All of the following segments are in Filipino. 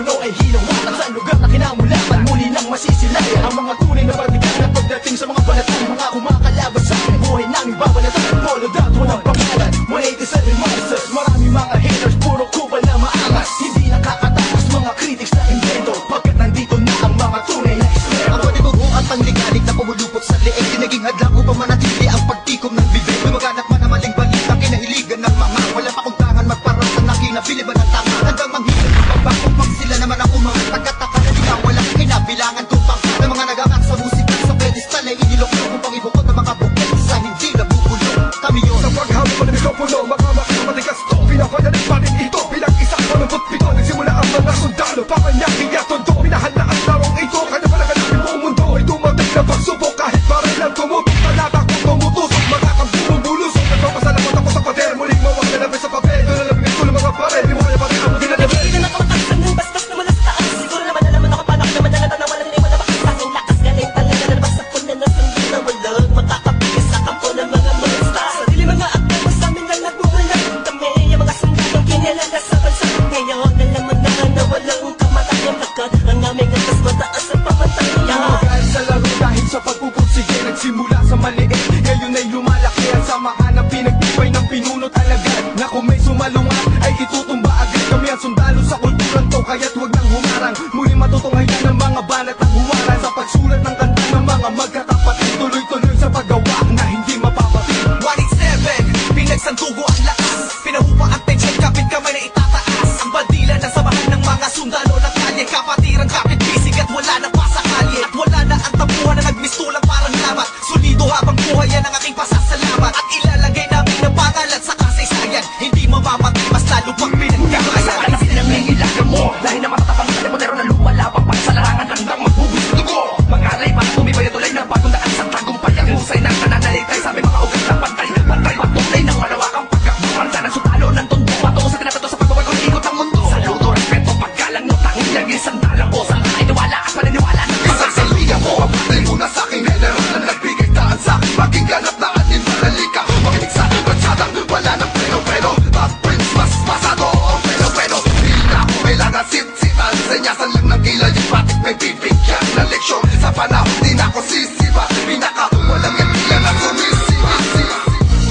puno ay hinawakan sa lugar na kinamulatan. Muli nang masisilayan ang mga tunay na partigan at pagdating sa mga balatan, mga kumakalaban sa aking buhay nang ibabalatan. Follow that, walang pangalan 187 monsters, marami mga haters, puro kupal na maangas. Hindi nakakatakas mga critics na invento, pagkat nandito na ang mga tunay na eksperto. Ang panibugo at pangligalig na pumulupot sa leeg, dinaging hadlang upang manatili ang pagtikom ng bibig. Lumaganap man ang maling balita, kinahiligan ng mga walang pakundangan magparasa na kinabiliban ng tama. Hanggang manghilap ng babakong pag sila naman ang umang tagataka na di na walang kinabilangan kupang ng mga nagamak sa musika sa pedestal ay inilokyo upang ibukod ang mga bukit sa hindi nabubulong. Kami yun Sa paghawak mo ng mikropono, matigas to. Pinapadaling pa rin ito bilang isang malumpot pito. Nagsimula ang mga sundalo, papanyaking at tondo. Minahal na ang larong ito, kanya pala ganapin buong mundo ay dumating na pagsubok. Kahit parang lang tumubok, talabak kong tumutusok, makakabulong bulusok. Nagpapasalamat ako sa pader, muling mawag na labis sa papel. Doon na labigay ko ng mga pare, di mo kaya pati ang ginalabi. Hindi na nakamatasan ng bastos na mula sa taas. Siguro naman ako paano ko naman nalata na walang liwan na makasasang lakas. Galing talaga na nabasa ko na nasundi na walang makakapigil sa kampo ng mga monster. Sarili mga aktor mo sa amin lang nagbubulan kami. Yung mga sundalong kinilala sa bansa ngayon, nalaman na walang kamatayang lakat. Ang aming atas mataas sa pamataya. Mahal sa laro dahil sa pagpupursige, nagsimula sa maliit, ngayon ay lumalaki. Ang samahan na pinagtibay ng pinunot alagad, na kung may sumalungat ay itutumba agad. Kami ang sundalo sa kulturang to, kaya't huwag nang humarang. Muli matutunghayan ng mga banat ang huwaran sa pagsulat ng kanta ng mga magkakapatid. Tuloy-tuloy sa paggawa na hindi mapapatid. 187, pinagsantugo ang lakas, pinahupa ang tensyon, kapit kamay na itataas. Ang bandila na samahan ng mga sundalo ng kalye, kapatiran, kapit bisig at wala na pa sa kalye. At wala na ang tabuhan na nagmistulang parang lamat. Solido habang buhay yan ang aking pasasalamat. At ilalagay namin na pangalan sa kasaysayan, hindi mamamatay mas lalo pang pinagkakayan. Kasi nangingilagan mo dahil na matatapang sa pero na lumalabang pa sa larangan, handang magbubulis ng dugo. Mag-alay para tumibay at tulay ng bagong daan sa tagumpay. Ang husay ng nananalitay, sabi mga ugat na pantay. Pantay patuloy ng malawakang pagkakbuhan. Sana sundalo ng tondo, patungo sa tinapato sa pagbabagong ikot ng mundo. Saludo, respeto, paggalang no, tanging laging sandalang ko. Saan ay niwala at paniniwala ng Isang salbigan mo, abutay muna sa aking general na nagbigay daan sa aking maging ganap na anin maralika. Makinig sa aking bansadang wala ng pero Top Prince, mas pasado ang pero Hindi na ako kailangan sit-sitan, senyasan lang ng kilay. Yung batik may bibigyan na leksyon. Sa panahon di na ako sisiba, pinaka walang yan tila na sumisiba.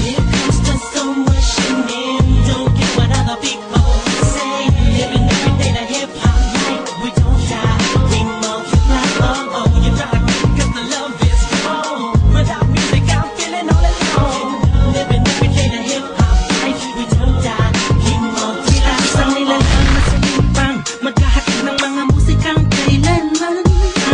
Here comes the sun rushing in. Don't care what other people say. Living every day the hip hop life. We don't die, we multiply. Oh, you drive me 'cause the love is gone. Without music, I'm feeling all alone. Living every day the hip hop life. We don't die, we multiply. Isang nilalang na sumipang, maghahatid ng mga musikang kailanman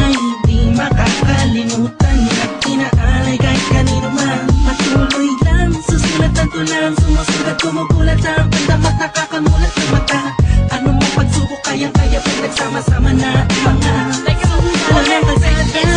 ay hindi makakalimutan at inaalay kahit kanino man. Patuloy lang, susulat ang tulang, sumusulat, kumukulat ang pandamat, nakakamulat ng mata. Ano mo pagsubok, kayang-kaya pag nagsama-sama na ang mga walang kasalanan.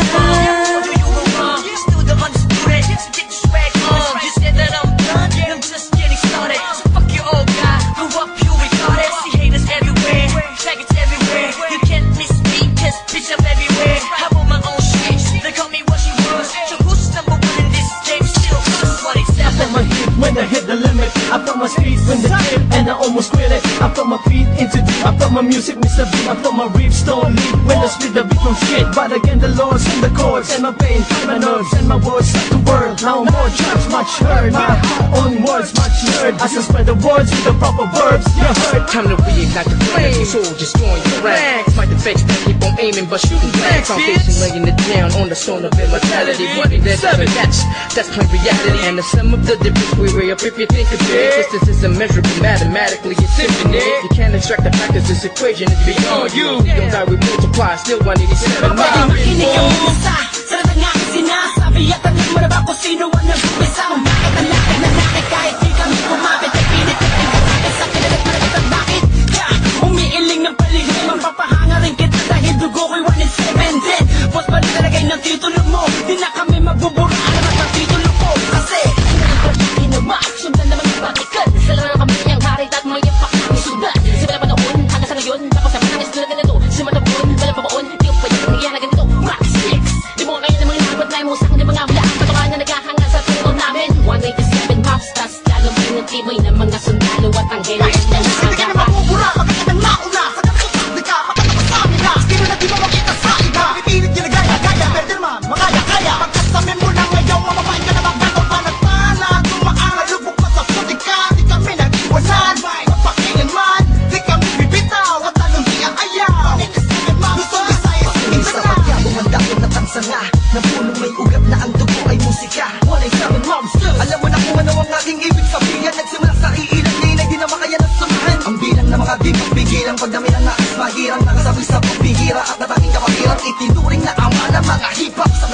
When I hit the limit, I put my speed when the tip and I almost quit it. I put my feet into deep, I put my music Mr. Beat, I put my riffs don't leave when I split the beat from shit. But again the Lord's in the chords and my pain, my nerves and my words set the world. Now more church, much heard, my own words much heard. I can spread the words with the proper verbs, you heard. Time to reignite the flame, soldiers join your ranks. Fight the fakes, keep on aiming but shooting blanks. Foundation laying it down on the stone of immortality. What is that? That's plain reality. And the sum of the difference we weigh up if you think of it. Distance is immeasurable, mathematically it's infinite. You can't extract the fact that this equation is beyond you. You don't die, we multiply, still 187 miles. Makinig ang musa sa lahat ng aking sinasabi at alam mo na ba kung sino ang nag-umpisa? Umakit ang lakad na nakit kahit di kami kumapit. Ay pinit at ang karapit sa kinagat mo na bakit? Umiiling ng paligid, mapapahanga rin kita dahil dugo ko'y 187 din. Boss ba nilagay ng titulo mo? Di na kami magbubura, alamat ang titulo ko. Kasi nalipagpaki na sundan naman yung batikan. Sa lang ang kami ang harit at mga yapak namin sundan. Simula pa noon, hanggang sa ngayon, tapos sa manangis tulad na ganito. Simula pa noon, walang pabaon, di ko pa yung nangyayari ganito. Max 6, di mo kayo na mga labat na yung musang ng mga wala. Na punong may ugat na ang dugo ay musika. 187 Monsters. Alam mo na kung ano ang aking ibig sabihin. Nagsimula sa iilan, ngayon ay di na makaya na samahan. Ang bilang na mga di magpigilan, pagdami ng nais mahirang nakasabi sa pagbihira at natanging kapatiran, itinuring na ama ng mga hip-hop sa